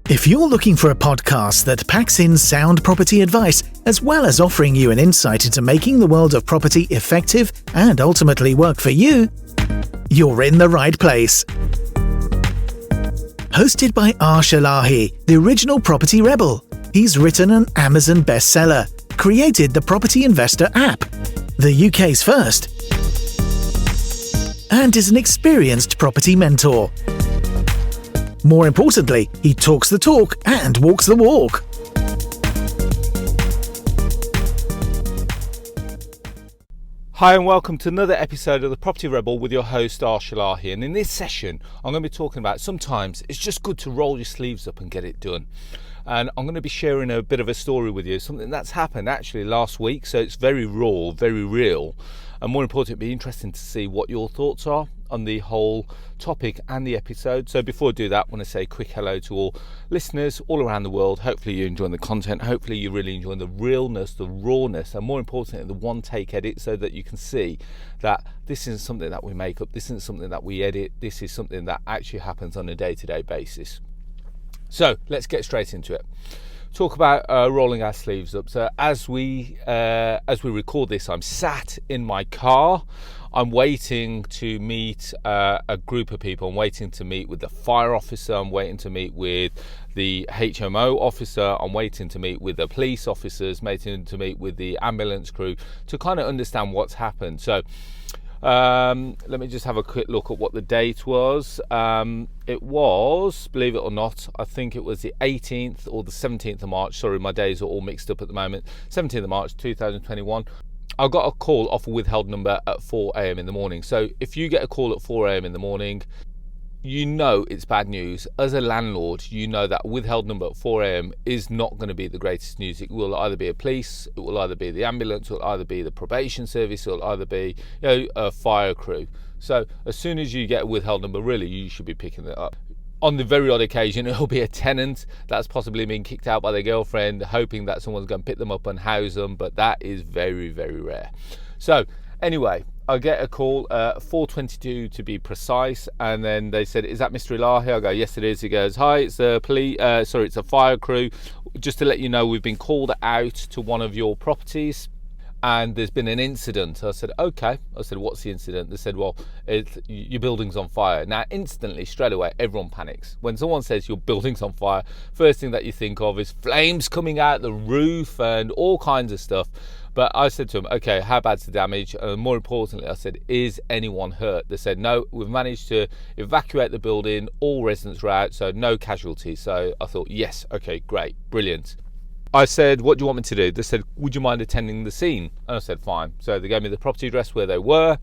If you're looking for a podcast that packs in sound property advice, as well as offering you an insight into making the world of property effective and ultimately work for you, you're in the right place. Hosted by Arsh, the original property rebel. He's written an Amazon bestseller, created the Property Investor app, the UK's first, and is an experienced property mentor. More importantly, he talks the talk and walks the walk. Hi and welcome to another episode of the Property Rebel with your host Arsh. And in this session I'm going to be talking about sometimes it's just good to roll your sleeves up and get it done. And I'm going to be sharing a bit of a story with you, something that's happened actually last week, so it's very raw, very real, and more importantly it'd be interesting to see what your thoughts are on the whole topic and the episode. So before I do that, I want to say a quick hello to all listeners all around the world. Hopefully you're enjoying the content, hopefully you're really enjoying the realness, the rawness, and more importantly the one take edit, so that you can see that this isn't something that we make up, this isn't something that we edit, this is something that actually happens on a day-to-day basis. So let's get straight into it. Talk about rolling our sleeves up. So as we record this, I'm sat in my car. I'm waiting to meet a group of people. I'm waiting to meet with the fire officer. I'm waiting to meet with the HMO officer. I'm waiting to meet with the police officers. Waiting to meet with the ambulance crew to kind of understand what's happened. So let me just have a quick look at what the date was. It was, believe it or not, I think it was the 18th or the 17th of March. Sorry, my days are all mixed up at the moment. 17th of March 2021. I got a call off a withheld number at 4 a.m. in the morning. So if you get a call at 4 a.m. in the morning, you know it's bad news. As a landlord, you know that withheld number at 4 a.m. is not going to be the greatest news. It will either be a police, it will either be the ambulance, it will either be the probation service, it will either be a fire crew. So as soon as you get a withheld number, really, you should be picking it up. On the very odd occasion, it'll be a tenant that's possibly been kicked out by their girlfriend, hoping that someone's going to pick them up and house them, but that is very, very rare. So anyway, I get a call at 4:22 to be precise, and then they said, "Is that Mr. Ilahi?" I go, "Yes, it is." He goes, "Hi, it's the police. It's a fire crew. Just to let you know, we've been called out to one of your properties, and there's been an incident." I said, "Okay." I said, "What's the incident?" They said, "Well, your building's on fire." Now, instantly, straight away, everyone panics. When someone says your building's on fire, first thing that you think of is flames coming out the roof and all kinds of stuff. But I said to them, "Okay, how bad's the damage?" And more importantly, I said, "Is anyone hurt?" They said, "No, we've managed to evacuate the building. All residents are out, so no casualties." So I thought, yes, okay, great, brilliant. I said, "What do you want me to do?" They said, "Would you mind attending the scene?" And I said, "Fine." So they gave me the property address where they were.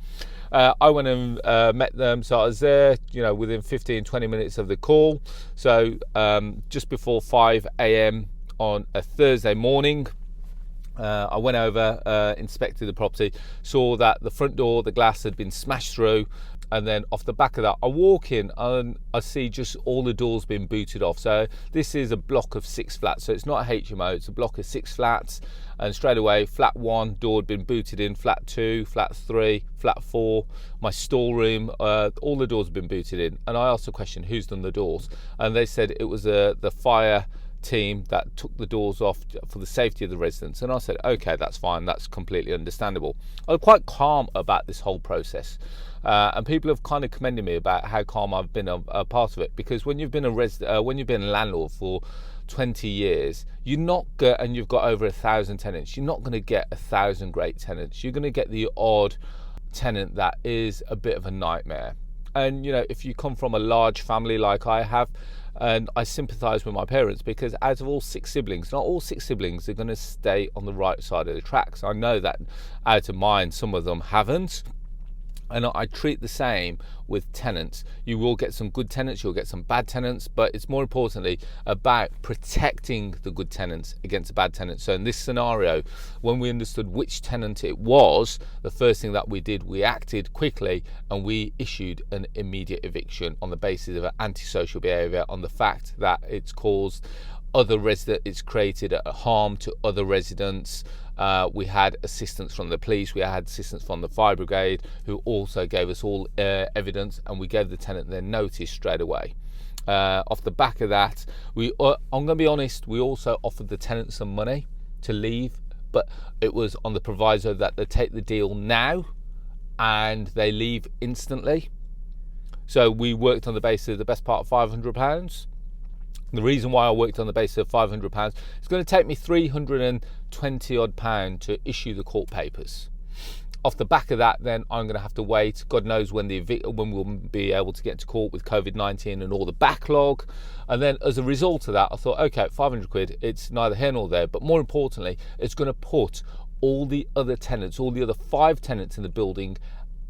I went and met them. So I was there, within 15-20 minutes of the call. So just before 5 a.m. on a Thursday morning, I went over, inspected the property, saw that the front door, the glass had been smashed through, and then off the back of that I walk in and I see just all the doors being booted off. So this is a block of 6 flats, so it's not a HMO, it's a block of 6 flats, and straight away flat 1 door had been booted in, flat 2, flat 3, flat 4, my storeroom, all the doors had been booted in. And I asked the question, who's done the doors? And they said it was the fire team that took the doors off for the safety of the residents. And I said, okay, that's fine, that's completely understandable. I was quite calm about this whole process, and people have kind of commended me about how calm I've been a part of it, because when you've been when you've been a landlord for 20 years, and you've got over 1,000 tenants, you're not going to get 1,000 great tenants. You're going to get the odd tenant that is a bit of a nightmare. And if you come from a large family like I have, and I sympathise with my parents, because out of all 6 siblings, not all 6 siblings are going to stay on the right side of the tracks. I know that out of mine, some of them haven't. And I treat the same with tenants. You will get some good tenants, you'll get some bad tenants, but it's more importantly about protecting the good tenants against the bad tenants. So in this scenario, when we understood which tenant it was, the first thing that we did, we acted quickly and we issued an immediate eviction on the basis of antisocial behaviour, on the fact that it's caused it's created a harm to other residents. We had assistance from the police, we had assistance from the fire brigade, who also gave us all evidence, and we gave the tenant their notice straight away. Off the back of that, I'm going to be honest, we also offered the tenants some money to leave, but it was on the proviso that they take the deal now and they leave instantly. So we worked on the basis of the best part of £500. The reason why I worked on the basis of £500, it's going to take me £320 odd to issue the court papers. Off the back of that, then I'm going to have to wait. God knows when we'll be able to get to court with COVID-19 and all the backlog. And then as a result of that, I thought, okay, £500, it's neither here nor there. But more importantly, it's going to put all the other tenants, all the other 5 tenants in the building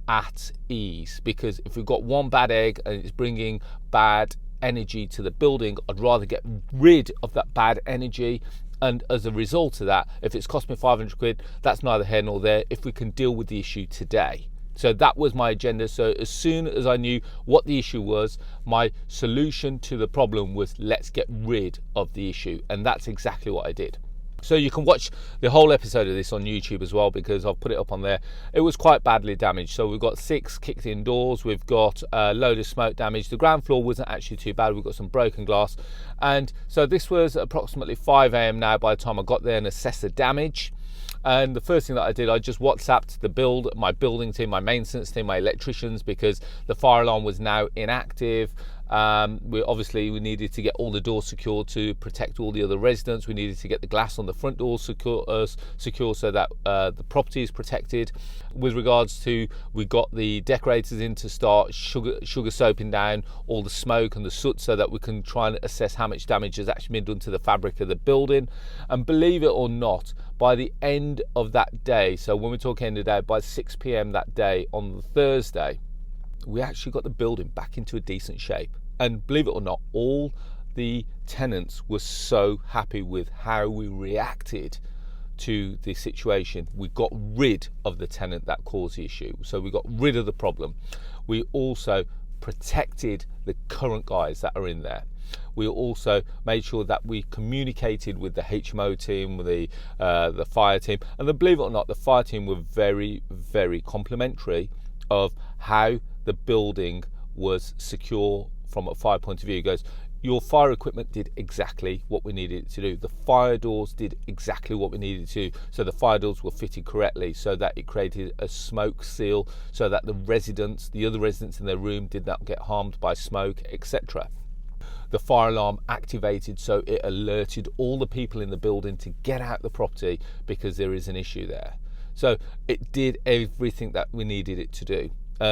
at ease. Because if we've got one bad egg and it's bringing bad energy to the building, I'd rather get rid of that bad energy. And as a result of that, if it's cost me £500, that's neither here nor there if we can deal with the issue today. So that was my agenda. So as soon as I knew what the issue was, my solution to the problem was let's get rid of the issue. And that's exactly what I did. So you can watch the whole episode of this on YouTube as well, because I've put it up on there. It was quite badly damaged. So we've got 6 kicked in doors. We've got a load of smoke damage. The ground floor wasn't actually too bad. We've got some broken glass. And so this was approximately 5 a.m. now by the time I got there and assessed the damage. And the first thing that I did, I just WhatsApped my building team, my maintenance team, my electricians, because the fire alarm was now inactive. We needed to get all the doors secure to protect all the other residents. We needed to get the glass on the front doors secure so that the property is protected. With regards to, we got the decorators in to start sugar soaping down all the smoke and the soot so that we can try and assess how much damage has actually been done to the fabric of the building. And believe it or not, by the end of that day, so when we talk end of the day, by 6 p.m. that day on the Thursday, we actually got the building back into a decent shape. And believe it or not, all the tenants were so happy with how we reacted to the situation. We got rid of the tenant that caused the issue. So we got rid of the problem. We also protected the current guys that are in there. We also made sure that we communicated with the HMO team, with the fire team. And then, believe it or not, the fire team were very, very complimentary of how the building was secure from a fire point of view. It goes, your fire equipment did exactly what we needed it to do. The fire doors did exactly what we needed to do. So the fire doors were fitted correctly so that it created a smoke seal so that the other residents in their room did not get harmed by smoke, etc. The fire alarm activated so it alerted all the people in the building to get out the property because there is an issue there. So it did everything that we needed it to do.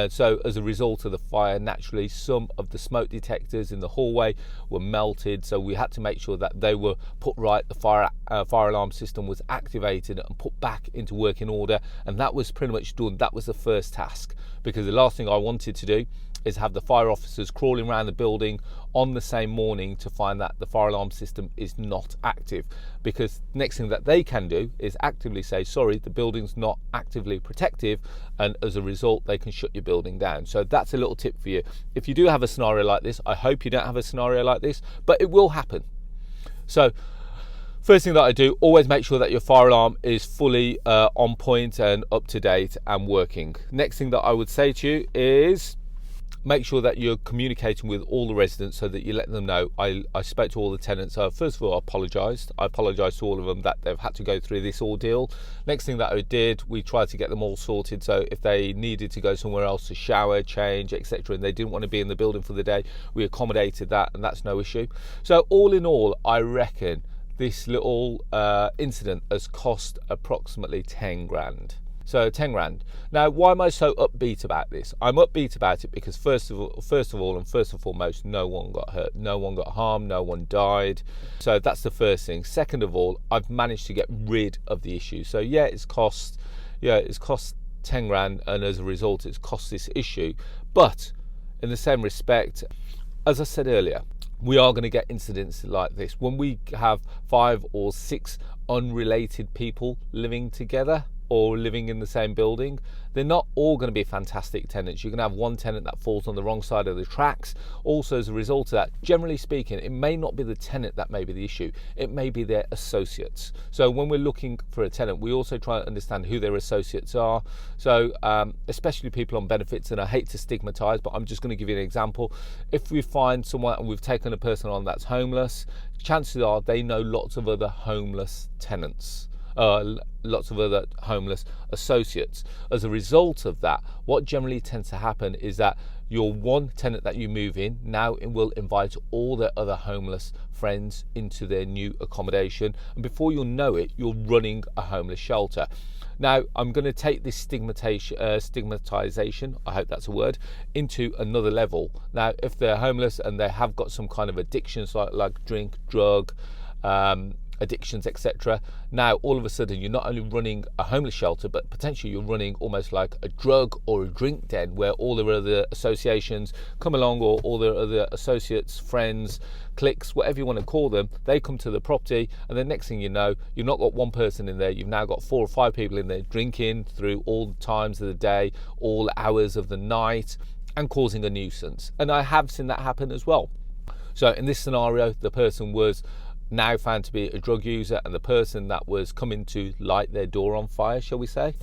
So as a result of the fire, naturally some of the smoke detectors in the hallway were melted, so we had to make sure that they were put right. The fire alarm system was activated and put back into working order, and that was pretty much done. That was the first task, because the last thing I wanted to do is have the fire officers crawling around the building on the same morning to find that the fire alarm system is not active, because next thing that they can do is actively say, sorry, the building's not actively protective, and as a result they can shut your building down. So that's a little tip for you. If you do have a scenario like this, I hope you don't have a scenario like this, but it will happen. So first thing that I do, always make sure that your fire alarm is fully on point and up to date and working. Next thing that I would say to you is make sure that you're communicating with all the residents so that you let them know. I spoke to all the tenants. First of all, I apologised to all of them that they've had to go through this ordeal. Next thing that I did, we tried to get them all sorted, so if they needed to go somewhere else to shower, change, etc., and they didn't want to be in the building for the day, we accommodated that, and that's no issue. So all in all, I reckon this little incident has cost approximately 10 grand. So 10 grand. Now, why am I so upbeat about this? I'm upbeat about it because first of all and foremost, no one got hurt, no one got harmed, no one died. So that's the first thing. Second of all, I've managed to get rid of the issue. So it's cost 10 grand, and as a result, it's cost this issue. But in the same respect, as I said earlier, we are going to get incidents like this when we have 5 or 6 unrelated people living together, or living in the same building, they're not all going to be fantastic tenants. You're going to have one tenant that falls on the wrong side of the tracks. Also, as a result of that, generally speaking, it may not be the tenant that may be the issue. It may be their associates. So when we're looking for a tenant, we also try to understand who their associates are. So especially people on benefits, and I hate to stigmatise, but I'm just going to give you an example. If we find someone and we've taken a person on that's homeless, chances are they know lots of other homeless tenants. Lots of other homeless associates. As a result of that, what generally tends to happen is that your one tenant that you move in now will invite all their other homeless friends into their new accommodation, and before you'll know it, you're running a homeless shelter. Now, I'm going to take this stigmatization, I hope that's a word, into another level. Now, if they're homeless and they have got some kind of addictions like drink, drug, addictions, etc. Now, all of a sudden, you're not only running a homeless shelter, but potentially you're running almost like a drug or a drink den, where all the other associations come along, or all the other associates, friends, cliques, whatever you want to call them, they come to the property, and the next thing you know, you've not got one person in there, you've now got 4 or 5 people in there drinking through all times of the day, all hours of the night, and causing a nuisance. And I have seen that happen as well. So in this scenario, the person was now found to be a drug user, and the person that was coming to light their door on fire, shall we say,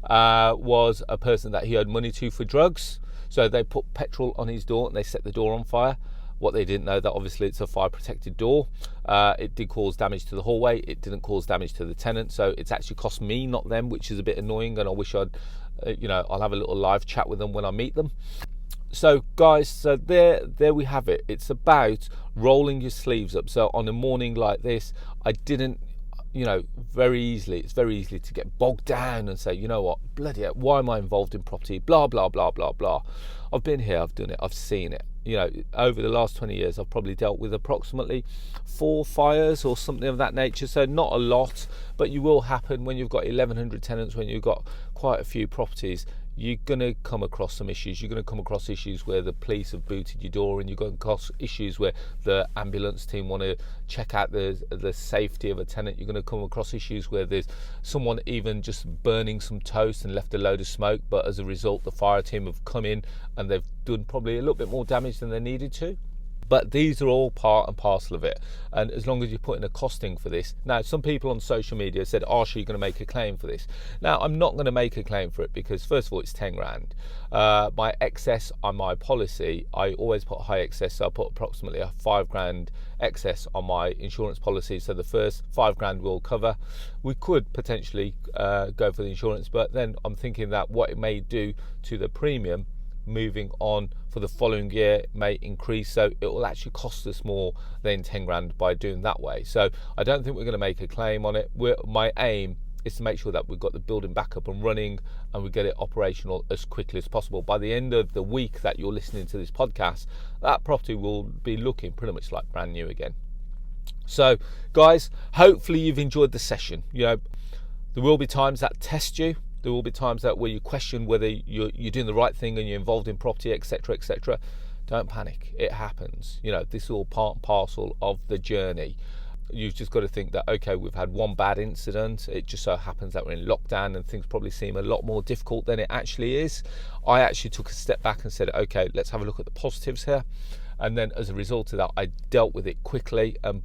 was a person that he owed money to for drugs. So they put petrol on his door and they set the door on fire. What they didn't know, that obviously it's a fire protected door. It did cause damage to the hallway. It didn't cause damage to the tenant. So it's actually cost me, not them, which is a bit annoying. And I wish I'll have a little live chat with them when I meet them. So guys, so there we have it. It's about rolling your sleeves up. So on a morning like this, I didn't, it's very easy to get bogged down and say, you know what, bloody hell, why am I involved in property? Blah, blah, blah, blah, blah. I've been here, I've done it, I've seen it. Over the last 20 years, I've probably dealt with approximately 4 fires or something of that nature. So not a lot, but you will happen when you've got 1,100 tenants, when you've got quite a few properties. You're going to come across some issues. You're going to come across issues where the police have booted your door, and you're going to across issues where the ambulance team want to check out the safety of a tenant. You're going to come across issues where there's someone even just burning some toast and left a load of smoke, but as a result, the fire team have come in and they've done probably a little bit more damage than they needed to. But these are all part and parcel of it, and as long as you're putting a costing for this. Now, some people on social media said, Arsh, are you going to make a claim for this? Now, I'm not going to make a claim for it because, first of all, it's 10 grand. My excess on my policy, I always put high excess, so I put approximately a 5 grand excess on my insurance policy, so the first 5 grand will cover. We could potentially go for the insurance, but then I'm thinking that what it may do to the premium moving on for the following year may increase, so it will actually cost us more than 10 grand by doing that way. So I don't think we're going to make a claim on it. My aim is to make sure that we've got the building back up and running and we get it operational as quickly as possible. By the end of the week that you're listening to this podcast, that property will be looking pretty much like brand new again. So guys, hopefully you've enjoyed the session. There will be times that test you. There will be times that where you question whether you're doing the right thing and you're involved in property, etc., etc. Don't panic. It happens. This is all part and parcel of the journey. You've just got to think that, okay, we've had one bad incident. It just so happens that we're in lockdown and things probably seem a lot more difficult than it actually is. I actually took a step back and said, okay, let's have a look at the positives here. And then as a result of that, I dealt with it quickly, and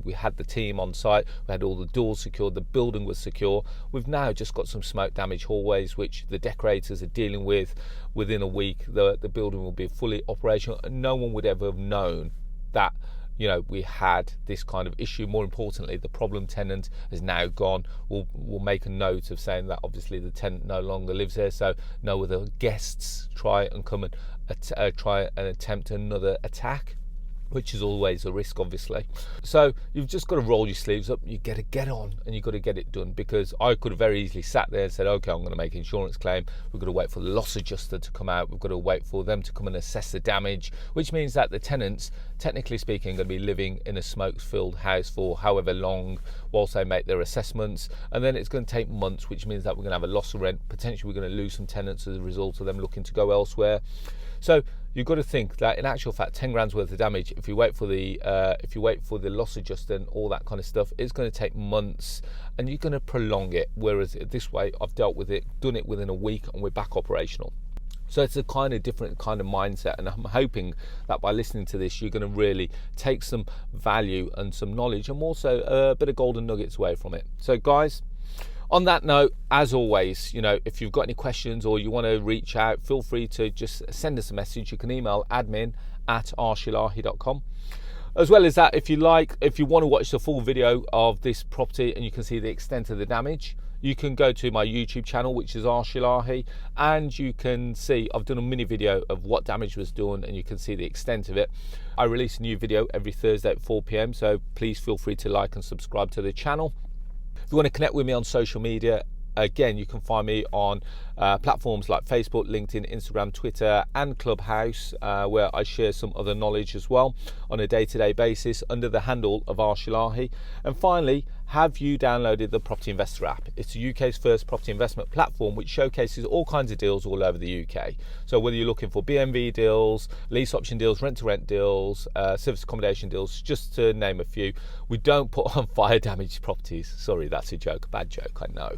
we had the team on site, we had all the doors secured, the building was secure. We've now just got some smoke damage hallways which the decorators are dealing with. Within a week the building will be fully operational, and no one would ever have known that we had this kind of issue. More importantly, the problem tenant is now gone. We'll make a note of saying that obviously the tenant no longer lives there, so no other guests try and come and try and attempt another attack, which is always a risk, obviously. So you've just got to roll your sleeves up. You got to get on and you've got to get it done, because I could have very easily sat there and said, okay, I'm going to make an insurance claim. We've got to wait for the loss adjuster to come out. We've got to wait for them to come and assess the damage, which means that the tenants, technically speaking, are going to be living in a smoke-filled house for however long whilst they make their assessments. And then it's going to take months, which means that we're going to have a loss of rent. Potentially we're going to lose some tenants as a result of them looking to go elsewhere. So you've got to think that in actual fact, 10 grand's worth of damage, if you wait for the loss adjuster and all that kind of stuff, it's going to take months, and you're going to prolong it. Whereas this way, I've dealt with it, done it within a week, and we're back operational. So it's a kind of different kind of mindset, and I'm hoping that by listening to this, you're going to really take some value and some knowledge, and also a bit of golden nuggets away from it. So guys, on that note, as always, if you've got any questions or you want to reach out, feel free to just send us a message. You can email admin@arshilahi.com. As well as that, if you want to watch the full video of this property and you can see the extent of the damage, you can go to my YouTube channel, which is Arsh, and you can see I've done a mini video of what damage was done, and you can see the extent of it. I release a new video every Thursday at 4 p.m, so please feel free to like and subscribe to the channel. If you want to connect with me on social media, again, you can find me on platforms like Facebook, LinkedIn, Instagram, Twitter, and Clubhouse, where I share some other knowledge as well on a day-to-day basis under the handle of Arsh. And finally, have you downloaded the Property Investor app? It's the UK's first property investment platform, which showcases all kinds of deals all over the UK. So whether you're looking for BMV deals, lease option deals, rent-to-rent deals, service accommodation deals, just to name a few, we don't put on fire damaged properties. Sorry, that's a joke, a bad joke, I know.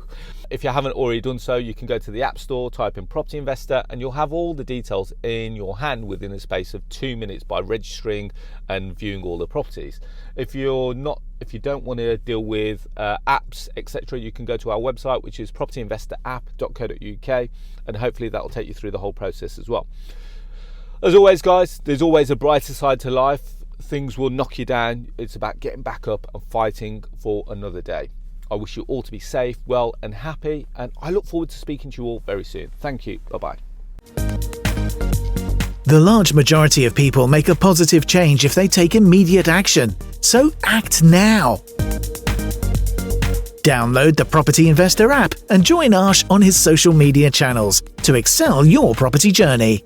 If you haven't already done so, you can go to the App Store, type in Property Investor, and you'll have all the details in your hand within a space of 2 minutes by registering and viewing all the properties. If you don't want to deal with apps, etc., you can go to our website, which is propertyinvestораpp.co.uk, and hopefully that will take you through the whole process as well. As always, guys, there's always a brighter side to life. Things will knock you down. It's about getting back up and fighting for another day. I wish you all to be safe, well, and happy, and I look forward to speaking to you all very soon. Thank you. Bye-bye. The large majority of people make a positive change if they take immediate action. So act now. Download the Property Investor app and join Arsh on his social media channels to excel your property journey.